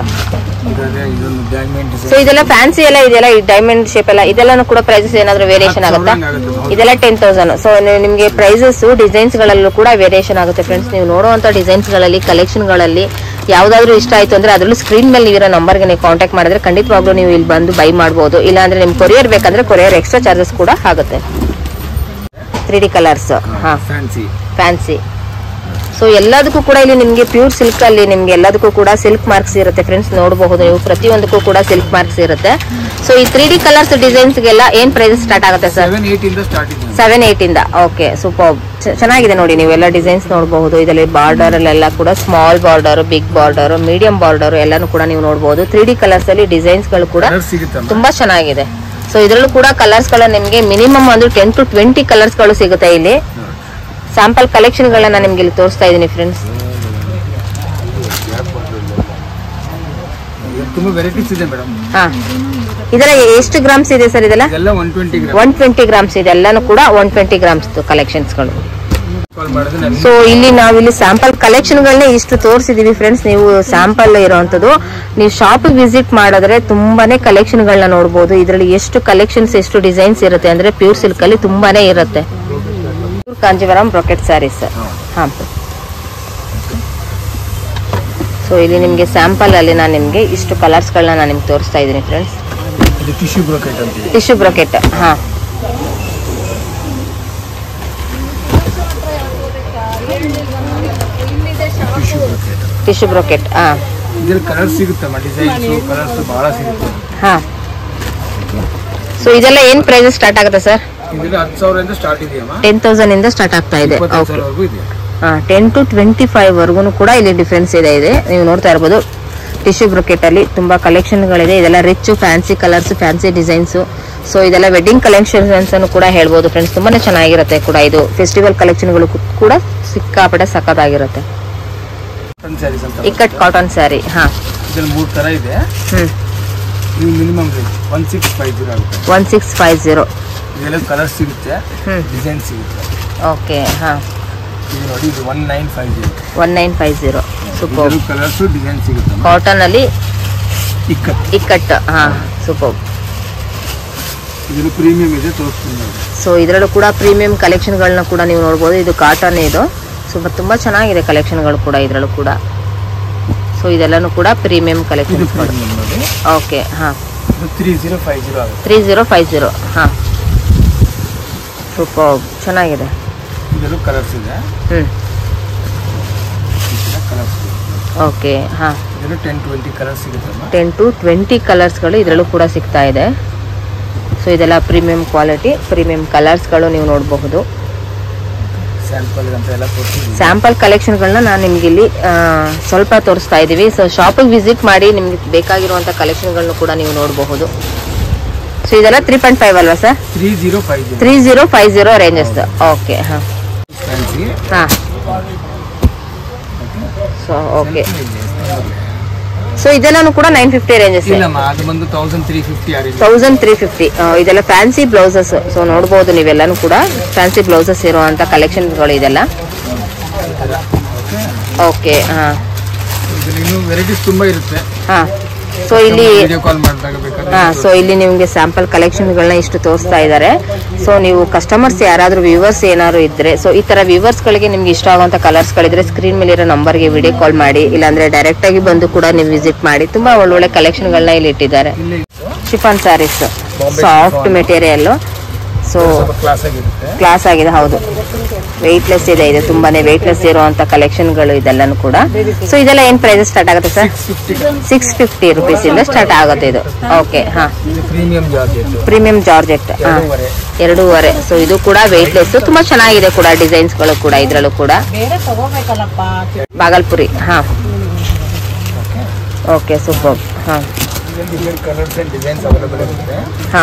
ಸೊ ಇದೆಲ್ಲ ಫ್ಯಾನ್ಸಿ ಎಲ್ಲ ಇದೆಲ್ಲ ಡೈಮಂಡ್ ಶೇಪ್ ಎಲ್ಲ ಇದೆಲ್ಲಾನು ಕೂಡ ಪ್ರೈಸಸ್ ಏನಾದ್ರು ವೇರಿಯೇಷನ್ ಆಗುತ್ತಾ? ಇದೆಲ್ಲ 10,000. ಸೊ ನಿಮಗೆ ಪ್ರೈಸಸ್ ಡಿಸೈನ್ಸ್ ಗಳಲ್ಲೂ ಕೂಡ ವೇರಿಯೇಷನ್ ಆಗುತ್ತೆ ಫ್ರೆಂಡ್ಸ್. ನೀವು ನೋಡುವಂತ ಡಿಸೈನ್ಸ್ ಗಳಲ್ಲಿ ಕಲೆಕ್ಷನ್ ಗಳಲ್ಲಿ ಯಾವ್ದಾದ್ರು ಇಷ್ಟ ಆಯ್ತು ಅಂದ್ರೆ ಅದ್ರಲ್ಲೂ ಸ್ಕ್ರೀನ್ ಮೇಲೆ ನೀವಿರೋ ನಂಬರ್ಗೆ ನೀವು ಕಾಂಟ್ಯಾಕ್ಟ್ ಮಾಡಿದ್ರೆ ಖಂಡಿತವಾಗ್ಲೂ ನೀವು ಇಲ್ಲಿ ಬಂದು ಬೈ ಮಾಡಬಹುದು. ಇಲ್ಲ ಅಂದ್ರೆ ನಿಮ್ ಕೊರಿಯರ್ ಬೇಕಂದ್ರೆ ಕೊರಿಯರ್ ಎಕ್ಸ್ಟ್ರಾ ಚಾರ್ಜಸ್ ಕೂಡ ಆಗುತ್ತೆ. 3D colours. ಹಾ, ಫ್ಯಾನ್ಸಿ. ಸೊ ಎಲ್ಲದಕ್ಕೂ ಕೂಡ ಇಲ್ಲಿ ನಿಮ್ಗೆ ಪ್ಯೂರ್ ಸಿಲ್ಕ್ ಅಲ್ಲಿ ನಿಮ್ಗೆ ಎಲ್ಲದಕ್ಕೂ ಕೂಡ ಸಿಲ್ಕ್ ಮಾರ್ಕ್ಸ್ ಇರುತ್ತೆ ಫ್ರೆಂಡ್ಸ್. ನೋಡಬಹುದು ನೀವು, ಪ್ರತಿಯೊಂದಕ್ಕೂ ಕೂಡ ಸಿಲ್ಕ್ ಮಾರ್ಕ್ಸ್ ಇರುತ್ತೆ. ಸೊ ಈ 3D ಕಲರ್ಸ್ ಡಿಸೈನ್ಸ್ ಗೆಲ್ಲ ಏನ್ ಪ್ರೈಸ್ ಸ್ಟಾರ್ಟ್ ಆಗುತ್ತೆ ಸರ್? 7-8 ಇಂದ. Okay, super. ಚೆನ್ನಾಗಿದೆ ನೋಡಿ, ನೀವೆಲ್ಲ ಡಿಸೈನ್ಸ್ ನೋಡಬಹುದು. ಇದರಲ್ಲಿ ಬಾರ್ಡರ್ ಅಲ್ಲೆಲ್ಲ ಕೂಡ small border, big border, medium border ಎಲ್ಲಾನು ಕೂಡ ನೀವು ನೋಡಬಹುದು. 3D ಕಲರ್ಸ್ ಅಲ್ಲಿ ಡಿಸೈನ್ಸ್ ಗಳು ಕೂಡ ತುಂಬಾ ಚೆನ್ನಾಗಿದೆ. ಸೊ ಇದರಲ್ಲೂ ಕೂಡ ಕಲರ್ಸ್ ಗಳು ನಿಮ್ಗೆ ಮಿನಿಮಮ್ ಒಂದು 10 to 20 ಕಲರ್ಸ್ ಗಳು ಸಿಗುತ್ತೆ ಇಲ್ಲಿ. ಸ್ಯಾಂಪಲ್ ಕಲೆಕ್ಷನ್ ಗಳನ್ನ ನಿಮ್ಗೆ ಇಲ್ಲಿ ತೋರಿಸ್ತಾ ಇದೀನಿ ಫ್ರೆಂಡ್ಸ್. ಹಾ, ಇದರ ಎಷ್ಟು ಗ್ರಾಮ್ಸ್ ಇದೆ ಸರ್? ಇದೆಲ್ಲ 120 ಗ್ರಾಮ್ಸ್ ಇದೆ. ಎಲ್ಲಾನು ಕೂಡ 120 ಗ್ರಾಮ್ಸ್ ಕಲೆಕ್ಷನ್ಸ್ ಗಳು. ಸೊ ಇಲ್ಲಿ ನಾವಿಲ್ಲಿ ಸ್ಯಾಂಪಲ್ ಕಲೆಕ್ಷನ್ ಗಳನ್ನೇ ಇಷ್ಟು ತೋರಿಸಿದೀವಿ ಫ್ರೆಂಡ್ಸ್. ನೀವು ಸ್ಯಾಂಪಲ್ ಇರುವಂತದ್ದು ನೀವು ಶಾಪ್ ವಿಸಿಟ್ ಮಾಡಿದ್ರೆ ತುಂಬಾನೇ ಕಲೆಕ್ಷನ್ ಗಳನ್ನ ನೋಡಬಹುದು. ಇದರಲ್ಲಿ ಎಷ್ಟು ಕಲೆಕ್ಷನ್ಸ್, ಎಷ್ಟು ಡಿಸೈನ್ಸ್ ಇರುತ್ತೆ ಅಂದ್ರೆ ಪ್ಯೂರ್ ಸಿಲ್ಕ್ ಅಲ್ಲಿ ತುಂಬಾನೇ ಇರುತ್ತೆ. ಕಾಂಜೀವರಂ ಬ್ರೊಕೆಟ್ ಸ್ಯಾರೀಸ್. ಹಾ, ಸೊ ಇಲ್ಲಿ ನಿಮ್ಗೆ ಸ್ಯಾಂಪಲ್ ಅಲ್ಲಿ ನಾನು ನಿಮ್ಗೆ ಇಷ್ಟು ಕಲರ್ಸ್ ಗಳನ್ನ ನಾನು ನಿಮ್ಗೆ ತೋರಿಸ್ತಾ ಇದ್ದೀನಿ ಫ್ರೆಂಡ್ಸ್. Tissue brocade. ಹಾ, ಟಿಶ್ಯೂ ಬ್ರೊಕೆಟ್. ಹಾ, ಹಾ. ಸೊ ಇದೆಲ್ಲ ಏನ್ ಪ್ರೈಸ್ ಸ್ಟಾರ್ಟ್ ಆಗುತ್ತೆ ಸರ್? 10,000 ಇಂದ ಸ್ಟಾರ್ಟ್ ಆಗ್ತಾ ಇದೆ. 10 to 25 ವರ್ಗು ಕೂಡ ಇಲ್ಲಿ ಡಿಫ್ರೆನ್ಸ್ ಇದೆ. ನೀವು ನೋಡ್ತಾ ಇರಬಹುದು. ಟಿಶ್ಯೂ ಬ್ರೊಕೆಟ್ ಅಲ್ಲಿ ತುಂಬಾ ಕಲೆಕ್ಷನ್ ಗಳಿದೆ. ಇದೆಲ್ಲ rich fancy colours, fancy designs. So ಇದೆಲ್ಲ ವೆಡ್ಡಿಂಗ್ ಕಲೆಕ್ಷನ್ಸ್ ಅನ್ನು ಕೂಡ ಹೇಳ್ಬೋದು ಫ್ರೆಂಡ್ಸ್. ತುಂಬಾನೇ ಚೆನ್ನಾಗಿರುತ್ತೆ ಕೂಡ. ಇದು ಫೆಸ್ಟಿವಲ್ ಕಲೆಕ್ಷನ್ ಗಳು ಕೂಡ ಸಿಕ್ಕಾಪಟ್ಟೆ ಸಖತ್ತಾಗಿರುತ್ತೆ. ಇಕ್ಕಟ್ ಕಾಟನ್ ಸ್ಯಾರಿ. ಹಾ, 3 ತರ ಇದೆ. ಮಿನಿಮಮ್ 1650. ಇದೆಲ್ಲ ಕಲರ್ ಸಿಗುತ್ತೆ, ಡಿಸೈನ್ ಸಿಗುತ್ತೆ. ಓಕೆ, ಹಾ, ಇದು ನೋಡಿ, ಇದು 1950. ಸೂಪರ್. ಕಲರ್ಸ್ ಡಿಸೈನ್ ಸಿಗುತ್ತೆ. ಕಾಟನ್ ಅಲ್ಲಿ ಇಕ್ಕಟ್. ಹಾ, ಸೂಪರ್. ಇದು ಪ್ರೀಮಿಯಂ ಇದೆ, ತೋರಿಸ್ತೀನಿ. ಸೊ ಇದರಲ್ಲೂ ಕೂಡ ಪ್ರೀಮಿಯಂ ಕಲೆಕ್ಷನ್ ಗಳನ್ನ ಕೂಡ ನೀವು ನೋಡಬಹುದು. ಇದು ಕಾಟನ್. ಇದು ಸೂಪರ್, ತುಂಬಾ ಚೆನ್ನಾಗಿದೆ ಕಲೆಕ್ಷನ್ ಗಳು ಕೂಡ ಇದರಲ್ಲೂ ಕೂಡ. ಸೊ ಇದೆಲ್ಲಾನು ಕೂಡ ಪ್ರೀಮಿಯಂ ಕಲೆಕ್ಷನ್. ಓಕೆ, ಹಾ, 3050. ಹಾ, ಸೂಪರ್, ಚೆನ್ನಾಗಿದೆ. ಇದರಲ್ಲೂ ಕಲರ್ಸ್ ಇದೆ. ಓಕೆ, ಹಾ, 10-20 ಕಲರ್ಸ್ ಸಿಗುತ್ತೆ. 10 to 20 ಕಲರ್ಸ್ ಗಳು ಇದರಲ್ಲೂ ಕೂಡ ಸಿಗ್ತಾ ಇದೆ. ಸೊ ಇದೆಲ್ಲ ಪ್ರೀಮಿಯಂ ಕ್ವಾಲಿಟಿ, ಪ್ರೀಮಿಯಂ ಕಲರ್ಸ್ ಗಳು ನೀವು ನೋಡಬಹುದು. ಸ್ಯಾಂಪಲ್ ಕಲೆಕ್ಷನ್ ಗಳನ್ನ ನಾನು ನಿಮ್ಗೆ ಇಲ್ಲಿ ಸ್ವಲ್ಪ ತೋರಿಸ್ತಾ ಇದೀವಿ. ಸೊ ಶಾಪಿಗೆ ವಿಸಿಟ್ ಮಾಡಿ ನಿಮ್ಗೆ ಬೇಕಾಗಿರುವಂತ ಕಲೆಕ್ಷನ್ ಗಳನ್ನು ಕೂಡ ನೀವು ನೋಡಬಹುದು. ಸೊ ಇದೆಲ್ಲ 3.5 ಅಲ್ವಾ ಸರ್? 3050 ರೇಂಜಸ್. ಓಕೆ, ಹಾ, ಹಾ. So okay. ಸೊ ಇದೆಲ್ಲಾನು ಕೂಡ 950 ರೇಂಜಸ್. 1350. ಇದೆಲ್ಲ ಫ್ಯಾನ್ಸಿ ಬ್ಲೌಸಸ್. ಸೊ ನೋಡಬಹುದು ನೀವೆಲ್ಲಾನು ಕೂಡ ಫ್ಯಾನ್ಸಿ ಬ್ಲೌಸಸ್ ಇರುವಂತ ಕಲೆಕ್ಷನ್ ಗಳು ಇದೆಲ್ಲ. ಓಕೆ, ಹಾ, ವೆರೈಟೀಸ್ ತುಂಬಾ ಇರುತ್ತೆ. ಹಾ. ಸೊ ಇಲ್ಲಿ ಸೊ ಇಲ್ಲಿ ನಿಮ್ಗೆ ಸ್ಯಾಂಪಲ್ ಕಲೆಕ್ಷನ್ ಗಳನ್ನ ಇಷ್ಟು ತೋರಿಸ್ತಾ ಇದ್ದಾರೆ. ಸೊ ನೀವು ಕಸ್ಟಮರ್ಸ್ ಯಾರಾದ್ರೂ ವ್ಯೂವರ್ಸ್ ಏನಾದ್ರು ಇದ್ರೆ, ಸೊ ಈ ತರ ವ್ಯೂವರ್ಸ್ ಗಳಿಗೆ ನಿಮ್ಗೆ ಇಷ್ಟ ಆಗುವಂತ ಕಲರ್ಸ್ ಗಳಿದ್ರೆ ಸ್ಕ್ರೀನ್ ಮೇಲೆ ಇರೋ ನಂಬರ್ಗೆ ವಿಡಿಯೋ ಕಾಲ್ ಮಾಡಿ, ಇಲ್ಲಾಂದ್ರೆ ಡೈರೆಕ್ಟ್ ಆಗಿ ಬಂದು ಕೂಡ ನೀವು ವಿಸಿಟ್ ಮಾಡಿ. ತುಂಬಾ ಒಳ್ಳೊಳ್ಳೆ ಕಲೆಕ್ಷನ್ ಗಳನ್ನ ಇಲ್ಲಿ ಇಟ್ಟಿದ್ದಾರೆ. Chiffon sarees, soft material. So class ಆಗಿದೆ. ಹೌದು, ವೆಯ್ಟ್ಲೆಸ್ ಇದೆ. ಇದು ತುಂಬಾನೇ ವೆಯ್ಟ್ಲೆಸ್ ಇರುವಂತ ಕಲೆಕ್ಷನ್ ಗಳು ಇದೆಲ್ಲಾನು ಕೂಡ. ಸೊ ಇದೆಲ್ಲ ಏನ್ ಪ್ರೈಸ್ ಸ್ಟಾರ್ಟ್ ಆಗುತ್ತೆ ಸರ್? 650 rupees ಇಂದ ಸ್ಟಾರ್ಟ್ ಆಗುತ್ತೆ ಇದು. ಓಕೆ, ಹಾ, ಪ್ರೀಮಿಯಂ ಜಾರ್ಜೆಟ್. 2.5. ಸೊ ಇದು ಕೂಡ ವೆಯ್ಟ್ಲೆಸ್, ತುಂಬಾ ಚೆನ್ನಾಗಿದೆ ಕೂಡ ಡಿಸೈನ್ಸ್ ಗಳು ಕೂಡ ಇದ್ರಲ್ಲೂ ಕೂಡ. ಬಾಗಲ್ಪುರಿ. ಹಾ, ಓಕೆ, ಸೂಪರ್. ಹಾ, ಹಾ,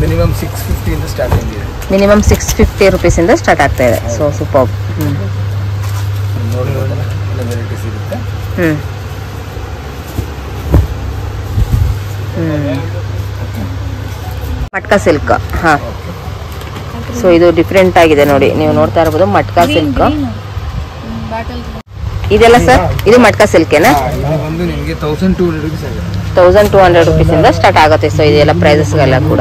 ಮಿನಿಮಮ್ 650 ಇಂದ ಸ್ಟಾರ್ಟ್ ಆಗಿದೆ. ಮಿನಿಮಮ್ 650 rupees ಇಂದ ಸ್ಟಾರ್ಟ್ ಆಗ್ತಾ ಇದೆ. So super. ನೋಡಿ ವೆರೈಟೀಸ್ ಇರುತ್ತೆ. ಮಟ್ಕಾ ಸಿಲ್ಕ್. ಹಾ, ಸೊ ಇದು ಡಿಫ್ರೆಂಟ್ ಆಗಿದೆ ನೋಡಿ, ನೀವು ನೋಡ್ತಾ ಇರಬಹುದು ಮಟ್ಕಾ ಸಿಲ್ಕ್. ಇದೆಲ್ಲ ಸರ್ ಇದು ಮಟ್ಕಾ ಸಿಲ್ಕೇನಾ? 1200 rupees 1200 rupees ಇಂದ ಸ್ಟಾರ್ಟ್ ಆಗುತ್ತೆ. ಸೊ ಇದೆಲ್ಲ ಪ್ರೈಸಸ್ ಎಲ್ಲ ಕೂಡ